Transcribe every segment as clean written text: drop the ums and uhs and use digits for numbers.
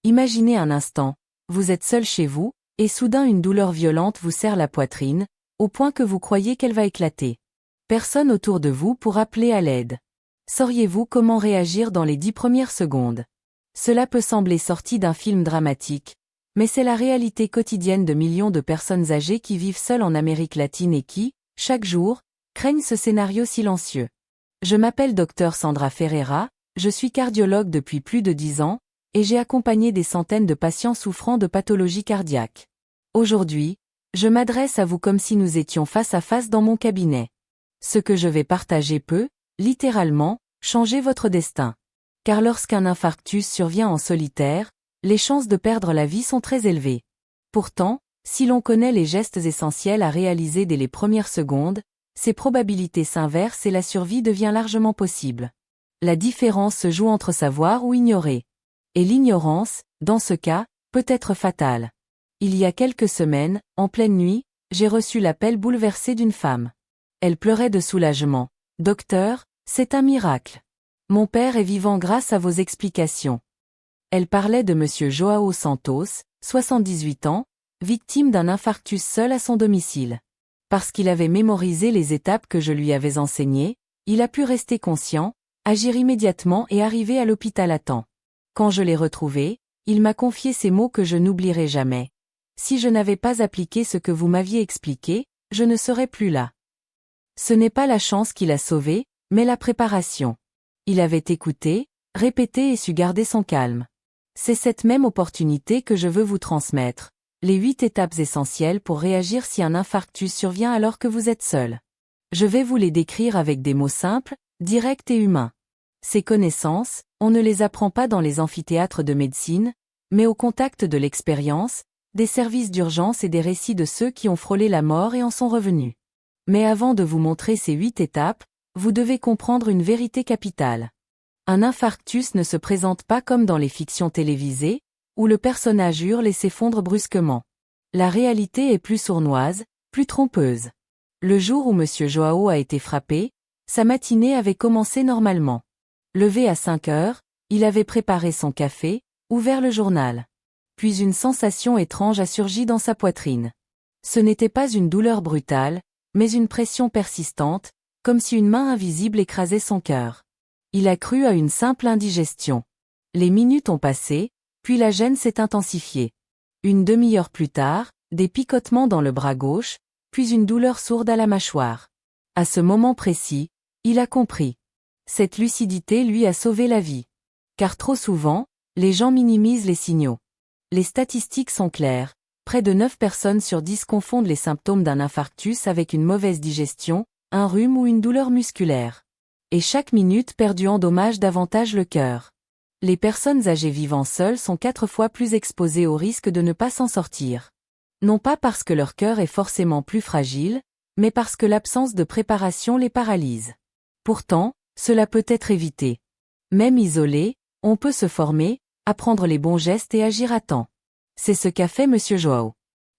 Imaginez un instant, vous êtes seul chez vous, et soudain une douleur violente vous serre la poitrine, au point que vous croyez qu'elle va éclater. Personne autour de vous pour appeler à l'aide. Sauriez-vous comment réagir dans les 10 premières secondes? Cela peut sembler sorti d'un film dramatique, mais c'est la réalité quotidienne de millions de personnes âgées qui vivent seules en Amérique latine et qui, chaque jour, craignent ce scénario silencieux. Je m'appelle Dr Sandra Ferreira, je suis cardiologue depuis plus de 10 ans, et j'ai accompagné des centaines de patients souffrant de pathologies cardiaques. Aujourd'hui, je m'adresse à vous comme si nous étions face à face dans mon cabinet. Ce que je vais partager peut, littéralement, changer votre destin. Car lorsqu'un infarctus survient en solitaire, les chances de perdre la vie sont très élevées. Pourtant, si l'on connaît les gestes essentiels à réaliser dès les premières secondes, ces probabilités s'inversent et la survie devient largement possible. La différence se joue entre savoir ou ignorer. Et l'ignorance, dans ce cas, peut être fatale. Il y a quelques semaines, en pleine nuit, j'ai reçu l'appel bouleversé d'une femme. Elle pleurait de soulagement. « Docteur, c'est un miracle. Mon père est vivant grâce à vos explications. » Elle parlait de Monsieur Joao Santos, 78 ans, victime d'un infarctus seul à son domicile. Parce qu'il avait mémorisé les étapes que je lui avais enseignées, il a pu rester conscient, agir immédiatement et arriver à l'hôpital à temps. Quand je l'ai retrouvé, il m'a confié ces mots que je n'oublierai jamais. Si je n'avais pas appliqué ce que vous m'aviez expliqué, je ne serais plus là. Ce n'est pas la chance qui l'a sauvé, mais la préparation. Il avait écouté, répété et su garder son calme. C'est cette même opportunité que je veux vous transmettre. Les 8 étapes essentielles pour réagir si un infarctus survient alors que vous êtes seul. Je vais vous les décrire avec des mots simples, directs et humains. Ces connaissances, on ne les apprend pas dans les amphithéâtres de médecine, mais au contact de l'expérience, des services d'urgence et des récits de ceux qui ont frôlé la mort et en sont revenus. Mais avant de vous montrer ces 8 étapes, vous devez comprendre une vérité capitale. Un infarctus ne se présente pas comme dans les fictions télévisées, où le personnage hurle et s'effondre brusquement. La réalité est plus sournoise, plus trompeuse. Le jour où Monsieur Joao a été frappé, sa matinée avait commencé normalement. Levé à 5 heures, il avait préparé son café, ouvert le journal. Puis une sensation étrange a surgi dans sa poitrine. Ce n'était pas une douleur brutale, mais une pression persistante, comme si une main invisible écrasait son cœur. Il a cru à une simple indigestion. Les minutes ont passé, puis la gêne s'est intensifiée. Une demi-heure plus tard, des picotements dans le bras gauche, puis une douleur sourde à la mâchoire. À ce moment précis, il a compris. Cette lucidité lui a sauvé la vie. Car trop souvent, les gens minimisent les signaux. Les statistiques sont claires, près de 9 personnes sur 10 confondent les symptômes d'un infarctus avec une mauvaise digestion, un rhume ou une douleur musculaire. Et chaque minute perdue endommage davantage le cœur. Les personnes âgées vivant seules sont 4 fois plus exposées au risque de ne pas s'en sortir. Non pas parce que leur cœur est forcément plus fragile, mais parce que l'absence de préparation les paralyse. Pourtant, cela peut être évité. Même isolé, on peut se former, apprendre les bons gestes et agir à temps. C'est ce qu'a fait Monsieur Joao.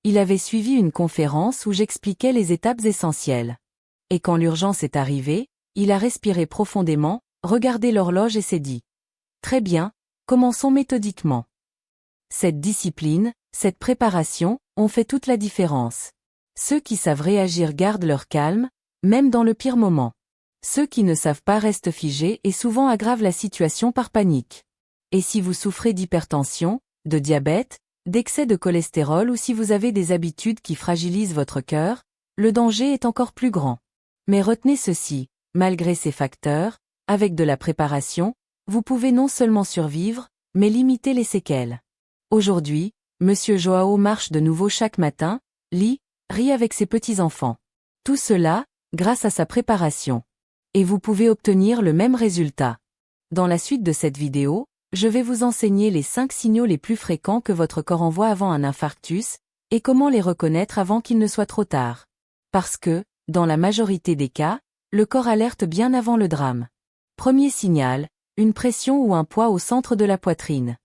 Il avait suivi une conférence où j'expliquais les étapes essentielles. Et quand l'urgence est arrivée, il a respiré profondément, regardé l'horloge et s'est dit « Très bien, commençons méthodiquement. » Cette discipline, cette préparation, ont fait toute la différence. Ceux qui savent réagir gardent leur calme, même dans le pire moment. Ceux qui ne savent pas restent figés et souvent aggravent la situation par panique. Et si vous souffrez d'hypertension, de diabète, d'excès de cholestérol ou si vous avez des habitudes qui fragilisent votre cœur, le danger est encore plus grand. Mais retenez ceci, malgré ces facteurs, avec de la préparation, vous pouvez non seulement survivre, mais limiter les séquelles. Aujourd'hui, Monsieur Joao marche de nouveau chaque matin, lit, rit avec ses petits-enfants. Tout cela, grâce à sa préparation. Et vous pouvez obtenir le même résultat. Dans la suite de cette vidéo, je vais vous enseigner les 5 signaux les plus fréquents que votre corps envoie avant un infarctus, et comment les reconnaître avant qu'il ne soit trop tard. Parce que, dans la majorité des cas, le corps alerte bien avant le drame. Premier signal, une pression ou un poids au centre de la poitrine.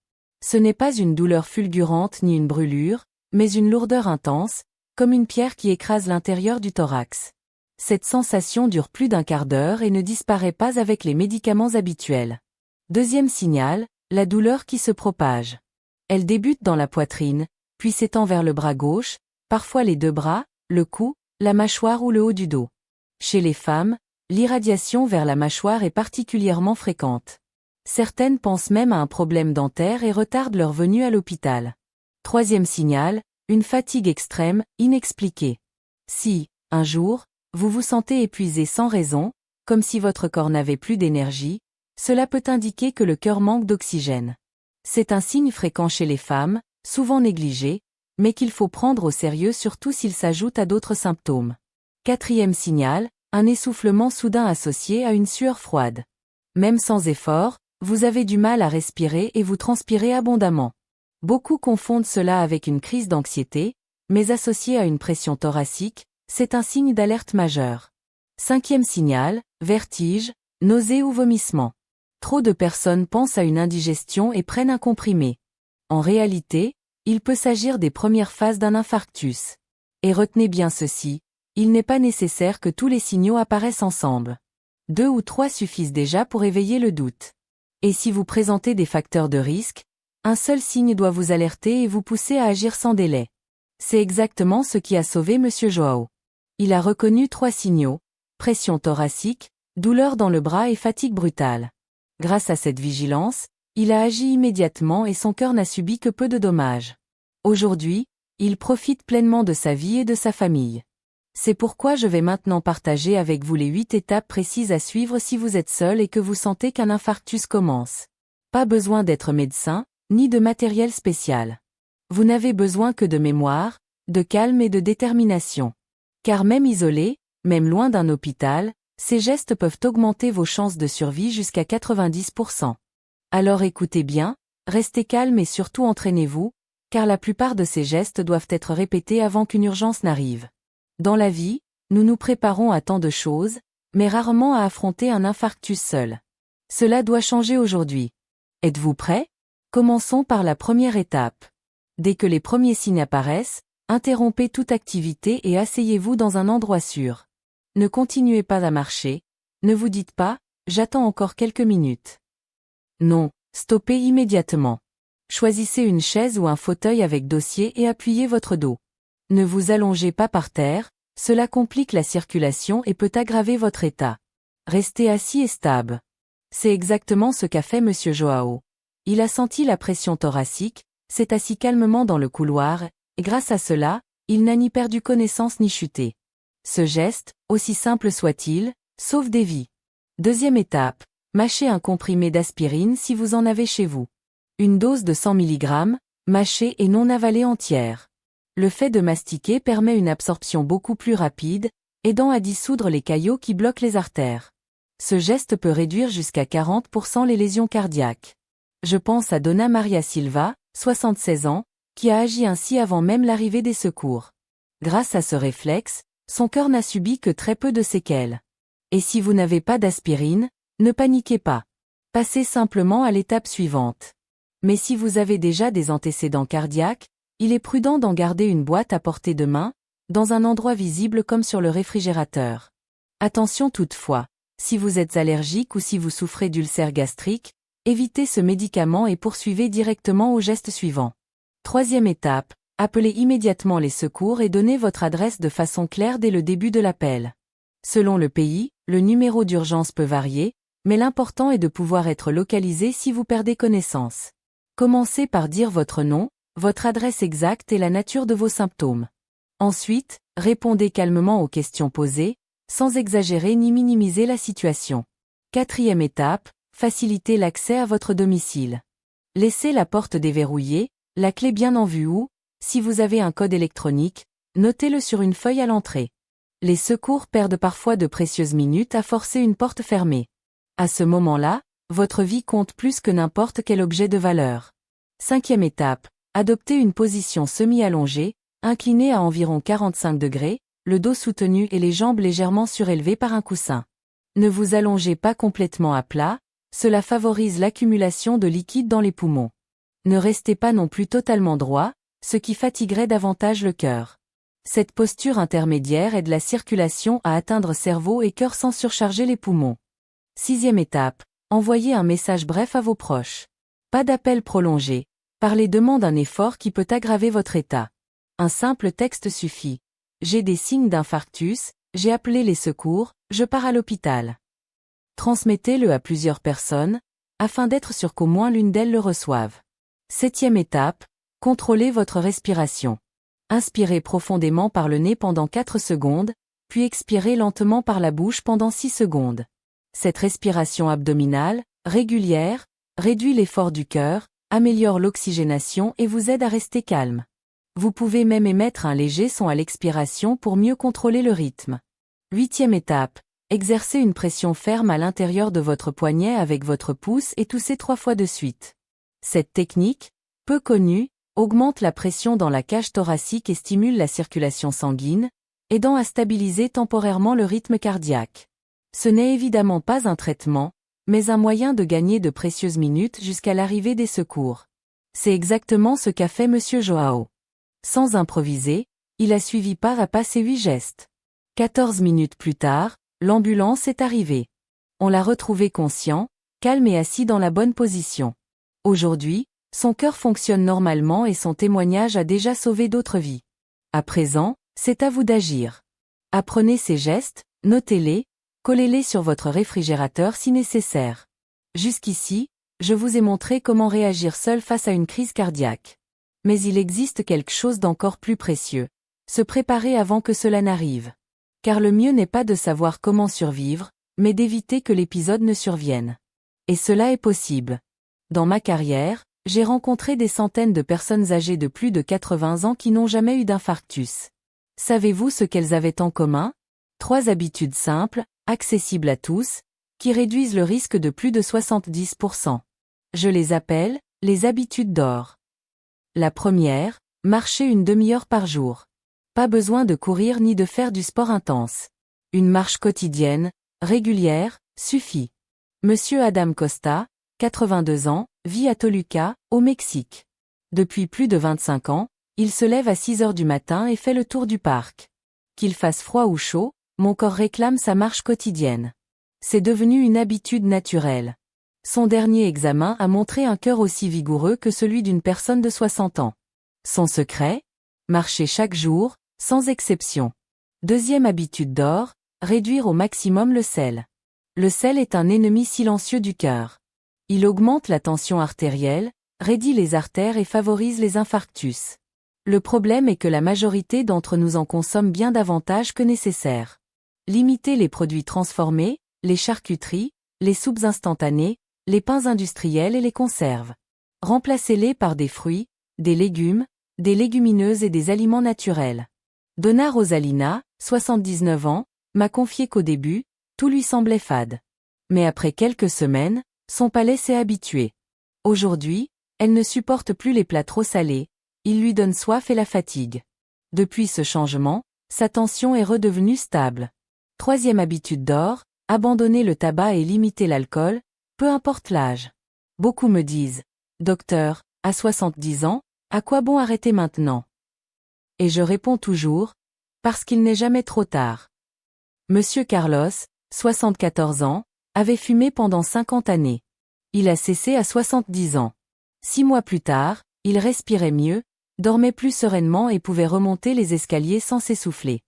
Ce n'est pas une douleur fulgurante ni une brûlure, mais une lourdeur intense, comme une pierre qui écrase l'intérieur du thorax. Cette sensation dure plus d'un quart d'heure et ne disparaît pas avec les médicaments habituels. Deuxième signal, la douleur qui se propage. Elle débute dans la poitrine, puis s'étend vers le bras gauche, parfois les deux bras, le cou, la mâchoire ou le haut du dos. Chez les femmes, l'irradiation vers la mâchoire est particulièrement fréquente. Certaines pensent même à un problème dentaire et retardent leur venue à l'hôpital. Troisième signal, une fatigue extrême, inexpliquée. Si, un jour, vous vous sentez épuisé sans raison, comme si votre corps n'avait plus d'énergie, cela peut indiquer que le cœur manque d'oxygène. C'est un signe fréquent chez les femmes, souvent négligé, mais qu'il faut prendre au sérieux surtout s'il s'ajoute à d'autres symptômes. Quatrième signal, un essoufflement soudain associé à une sueur froide. Même sans effort, vous avez du mal à respirer et vous transpirez abondamment. Beaucoup confondent cela avec une crise d'anxiété, mais associé à une pression thoracique, c'est un signe d'alerte majeure. Cinquième signal, vertige, nausées ou vomissements. Trop de personnes pensent à une indigestion et prennent un comprimé. En réalité, il peut s'agir des premières phases d'un infarctus. Et retenez bien ceci, il n'est pas nécessaire que tous les signaux apparaissent ensemble. 2 ou 3 suffisent déjà pour éveiller le doute. Et si vous présentez des facteurs de risque, un seul signe doit vous alerter et vous pousser à agir sans délai. C'est exactement ce qui a sauvé Monsieur Joao. Il a reconnu 3 signaux, pression thoracique, douleur dans le bras et fatigue brutale. Grâce à cette vigilance, il a agi immédiatement et son cœur n'a subi que peu de dommages. Aujourd'hui, il profite pleinement de sa vie et de sa famille. C'est pourquoi je vais maintenant partager avec vous les 8 étapes précises à suivre si vous êtes seul et que vous sentez qu'un infarctus commence. Pas besoin d'être médecin, ni de matériel spécial. Vous n'avez besoin que de mémoire, de calme et de détermination. Car même isolé, même loin d'un hôpital, ces gestes peuvent augmenter vos chances de survie jusqu'à 90%. Alors écoutez bien, restez calme et surtout entraînez-vous, car la plupart de ces gestes doivent être répétés avant qu'une urgence n'arrive. Dans la vie, nous nous préparons à tant de choses, mais rarement à affronter un infarctus seul. Cela doit changer aujourd'hui. Êtes-vous prêt? Commençons par la première étape. Dès que les premiers signes apparaissent, interrompez toute activité et asseyez-vous dans un endroit sûr. Ne continuez pas à marcher, ne vous dites pas « j'attends encore quelques minutes ». Non, stoppez immédiatement. Choisissez une chaise ou un fauteuil avec dossier et appuyez votre dos. Ne vous allongez pas par terre, cela complique la circulation et peut aggraver votre état. Restez assis et stable. C'est exactement ce qu'a fait Monsieur Joao. Il a senti la pression thoracique, s'est assis calmement dans le couloir, et grâce à cela, il n'a ni perdu connaissance ni chuté. Ce geste, aussi simple soit-il, sauve des vies. Deuxième étape, mâchez un comprimé d'aspirine si vous en avez chez vous. Une dose de 100 mg, mâchée et non avalée entière. Le fait de mastiquer permet une absorption beaucoup plus rapide, aidant à dissoudre les caillots qui bloquent les artères. Ce geste peut réduire jusqu'à 40% les lésions cardiaques. Je pense à Dona Maria Silva, 76 ans, qui a agi ainsi avant même l'arrivée des secours. Grâce à ce réflexe, son cœur n'a subi que très peu de séquelles. Et si vous n'avez pas d'aspirine, ne paniquez pas. Passez simplement à l'étape suivante. Mais si vous avez déjà des antécédents cardiaques, il est prudent d'en garder une boîte à portée de main, dans un endroit visible comme sur le réfrigérateur. Attention toutefois, si vous êtes allergique ou si vous souffrez d'ulcère gastrique, évitez ce médicament et poursuivez directement au geste suivant. Troisième étape, appelez immédiatement les secours et donnez votre adresse de façon claire dès le début de l'appel. Selon le pays, le numéro d'urgence peut varier, mais l'important est de pouvoir être localisé si vous perdez connaissance. Commencez par dire votre nom, votre adresse exacte et la nature de vos symptômes. Ensuite, répondez calmement aux questions posées, sans exagérer ni minimiser la situation. Quatrième étape, facilitez l'accès à votre domicile. Laissez la porte déverrouillée, la clé bien en vue ou, si vous avez un code électronique, notez-le sur une feuille à l'entrée. Les secours perdent parfois de précieuses minutes à forcer une porte fermée. À ce moment-là, votre vie compte plus que n'importe quel objet de valeur. Cinquième étape, adoptez une position semi-allongée, inclinée à environ 45 degrés, le dos soutenu et les jambes légèrement surélevées par un coussin. Ne vous allongez pas complètement à plat, cela favorise l'accumulation de liquide dans les poumons. Ne restez pas non plus totalement droit, ce qui fatiguerait davantage le cœur. Cette posture intermédiaire aide la circulation à atteindre cerveau et cœur sans surcharger les poumons. Sixième étape, envoyez un message bref à vos proches. Pas d'appel prolongé, Parler demande un effort qui peut aggraver votre état. Un simple texte suffit. J'ai des signes d'infarctus, j'ai appelé les secours, je pars à l'hôpital. Transmettez-le à plusieurs personnes, afin d'être sûr qu'au moins l'une d'elles le reçoive. 7e étape, contrôlez votre respiration. Inspirez profondément par le nez pendant 4 secondes, puis expirez lentement par la bouche pendant 6 secondes. Cette respiration abdominale, régulière, réduit l'effort du cœur, améliore l'oxygénation et vous aide à rester calme. Vous pouvez même émettre un léger son à l'expiration pour mieux contrôler le rythme. 8e étape, exercez une pression ferme à l'intérieur de votre poignet avec votre pouce et toussez 3 fois de suite. Cette technique, peu connue, augmente la pression dans la cage thoracique et stimule la circulation sanguine, aidant à stabiliser temporairement le rythme cardiaque. Ce n'est évidemment pas un traitement, mais un moyen de gagner de précieuses minutes jusqu'à l'arrivée des secours. C'est exactement ce qu'a fait Monsieur Joao. Sans improviser, il a suivi pas à pas ces 8 gestes. 14 minutes plus tard, l'ambulance est arrivée. On l'a retrouvé conscient, calme et assis dans la bonne position. Aujourd'hui, son cœur fonctionne normalement et son témoignage a déjà sauvé d'autres vies. À présent, c'est à vous d'agir. Apprenez ces gestes, notez-les, collez-les sur votre réfrigérateur si nécessaire. Jusqu'ici, je vous ai montré comment réagir seul face à une crise cardiaque. Mais il existe quelque chose d'encore plus précieux. Se préparer avant que cela n'arrive. Car le mieux n'est pas de savoir comment survivre, mais d'éviter que l'épisode ne survienne. Et cela est possible. Dans ma carrière, j'ai rencontré des centaines de personnes âgées de plus de 80 ans qui n'ont jamais eu d'infarctus. Savez-vous ce qu'elles avaient en commun? 3 habitudes simples, accessibles à tous, qui réduisent le risque de plus de 70%. Je les appelle les habitudes d'or. La première, marcher une demi-heure par jour. Pas besoin de courir ni de faire du sport intense. Une marche quotidienne, régulière, suffit. Monsieur Adam Costa, 82 ans, vit à Toluca, au Mexique. Depuis plus de 25 ans, il se lève à 6 heures du matin et fait le tour du parc. Qu'il fasse froid ou chaud, mon corps réclame sa marche quotidienne. C'est devenu une habitude naturelle. Son dernier examen a montré un cœur aussi vigoureux que celui d'une personne de 60 ans. Son secret? Marcher chaque jour, sans exception. Deuxième habitude d'or, réduire au maximum le sel. Le sel est un ennemi silencieux du cœur. Il augmente la tension artérielle, raidit les artères et favorise les infarctus. Le problème est que la majorité d'entre nous en consomment bien davantage que nécessaire. Limitez les produits transformés, les charcuteries, les soupes instantanées, les pains industriels et les conserves. Remplacez-les par des fruits, des légumes, des légumineuses et des aliments naturels. Donna Rosalina, 79 ans, m'a confié qu'au début, tout lui semblait fade. Mais après quelques semaines, son palais s'est habitué. Aujourd'hui, elle ne supporte plus les plats trop salés, ils lui donnent soif et la fatigue. Depuis ce changement, sa tension est redevenue stable. Troisième habitude d'or, abandonner le tabac et limiter l'alcool, peu importe l'âge. Beaucoup me disent, docteur, à 70 ans, à quoi bon arrêter maintenant? Et je réponds toujours, parce qu'il n'est jamais trop tard. Monsieur Carlos, 74 ans, avait fumé pendant 50 années. Il a cessé à 70 ans. 6 mois plus tard, il respirait mieux, dormait plus sereinement et pouvait remonter les escaliers sans s'essouffler.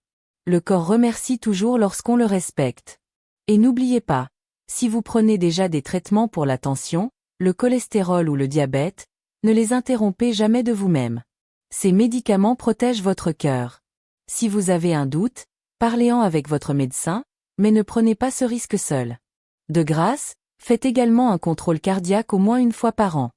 Le corps remercie toujours lorsqu'on le respecte. Et n'oubliez pas, si vous prenez déjà des traitements pour la tension, le cholestérol ou le diabète, ne les interrompez jamais de vous-même. Ces médicaments protègent votre cœur. Si vous avez un doute, parlez-en avec votre médecin, mais ne prenez pas ce risque seul. De grâce, faites également un contrôle cardiaque au moins une fois par an.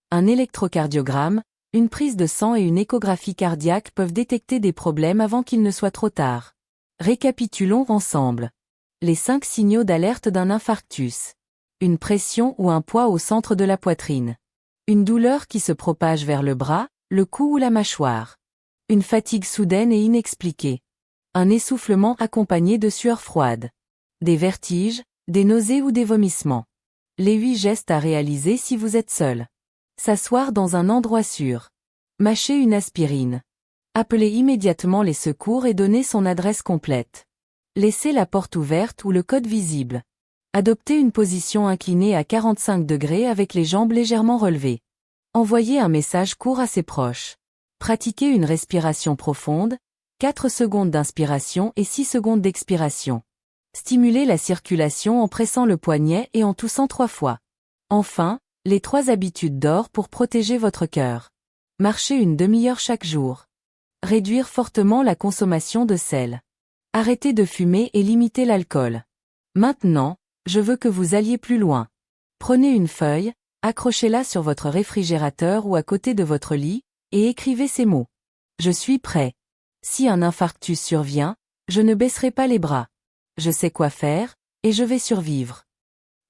Un électrocardiogramme, une prise de sang et une échographie cardiaque peuvent détecter des problèmes avant qu'il ne soit trop tard. Récapitulons ensemble. Les 5 signaux d'alerte d'un infarctus. Une pression ou un poids au centre de la poitrine. Une douleur qui se propage vers le bras, le cou ou la mâchoire. Une fatigue soudaine et inexpliquée. Un essoufflement accompagné de sueur froide. Des vertiges, des nausées ou des vomissements. Les 8 gestes à réaliser si vous êtes seul. S'asseoir dans un endroit sûr. Mâcher une aspirine. Appeler immédiatement les secours et donner son adresse complète. Laisser la porte ouverte ou le code visible. Adopter une position inclinée à 45 degrés avec les jambes légèrement relevées. Envoyez un message court à ses proches. Pratiquez une respiration profonde, 4 secondes d'inspiration et 6 secondes d'expiration. Stimulez la circulation en pressant le poignet et en toussant 3 fois. Enfin, les 3 habitudes d'or pour protéger votre cœur. Marchez une demi-heure chaque jour. Réduire fortement la consommation de sel. Arrêtez de fumer et limitez l'alcool. Maintenant, je veux que vous alliez plus loin. Prenez une feuille, accrochez-la sur votre réfrigérateur ou à côté de votre lit, et écrivez ces mots. Je suis prêt. Si un infarctus survient, je ne baisserai pas les bras. Je sais quoi faire, et je vais survivre.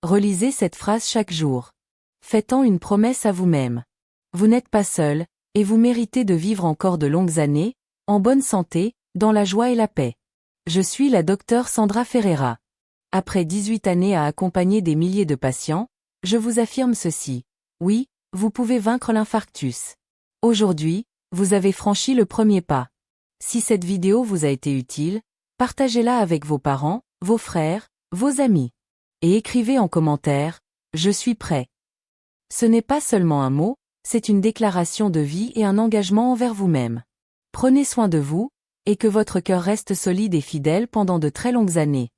Relisez cette phrase chaque jour. Faites-en une promesse à vous-même. Vous n'êtes pas seul, et vous méritez de vivre encore de longues années, en bonne santé, dans la joie et la paix. Je suis la docteure Sandra Ferreira. Après 18 années à accompagner des milliers de patients, je vous affirme ceci. Oui, vous pouvez vaincre l'infarctus. Aujourd'hui, vous avez franchi le premier pas. Si cette vidéo vous a été utile, partagez-la avec vos parents, vos frères, vos amis. Et écrivez en commentaire, je suis prêt. Ce n'est pas seulement un mot, c'est une déclaration de vie et un engagement envers vous-même. Prenez soin de vous, et que votre cœur reste solide et fidèle pendant de très longues années.